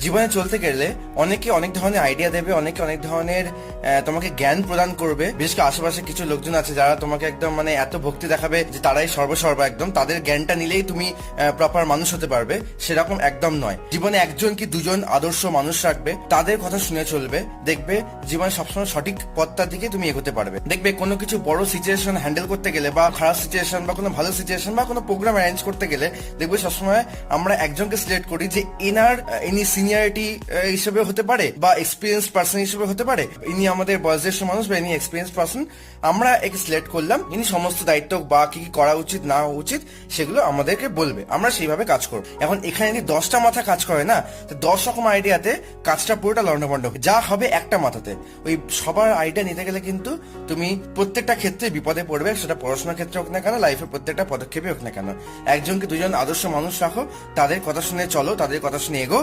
জীবনে চলতে গেলে অনেকে অনেক ধরনের আইডিয়া দেবে, অনেকে অনেক ধরনের তোমাকে জ্ঞান প্রদান করবে। বিশেষ করে আশেপাশে কিছু লোকজন আছে যারা তোমাকে একদম মানে এত ভক্তি দেখাবে যে তারাই সর্বসর্বা, একদম তাদের জ্ঞানটা নিলেই তুমি প্রপার মানুষ হতে পারবে। সেরকম একদম নয়। জীবনে একজন কি দুজন আদর্শ মানুষ রাখবে, তাদের কথা শুনে চলবে, দেখবে জীবনে সবসময় সঠিক পথটার দিকে তুমি এগোতে পারবে। দেখবে কোনো কিছু বড় সিচুয়েশন হ্যান্ডেল করতে গেলে, বা খারাপ সিচুয়েশন বা কোনো ভালো সিচুয়েশন বা কোনো প্রোগ্রাম অ্যারেঞ্জ করতে গেলে, দেখবে সবসময় আমরা একজনকে সিলেক্ট করি যে ইনি সিনিয়রিটি হিসেবে হতে পারে বা এক্সপিরিয়েন্স পার্সন হিসেবে হতে পারে, ইনি আমাদের বয়োজ্যেষ্ঠ মানুষ বা ইনি এক্সপিরিয়েন্স পার্সন, আমরা একে সিলেক্ট করলাম, ইনি সমস্ত দায়িত্ব বা কি কি করা উচিত না উচিত সেগুলো আমাদেরকে বলবে, আমরা সেইভাবে কাজ করব। এখন এখানে যদি 10টা মাথা কাজ করে না, তো 10 রকম আইডিয়াতে কাজটা পুরোটা লন্ডভন্ড যা হবে একটা মাথাতে। ওই সবার আইডিয়া নিতে গেলে কিন্তু তুমি প্রত্যেকটা ক্ষেত্রে বিপদে পড়বে, সেটা পড়াশোনার ক্ষেত্রে হোক না কেন, লাইফের প্রত্যেকটা পদক্ষেপে হোক না কেন। একজনকে দুজন আদর্শ মানুষ রাখো, তাদের কথা শুনে চলো, তাদের কথা শুনে এগো,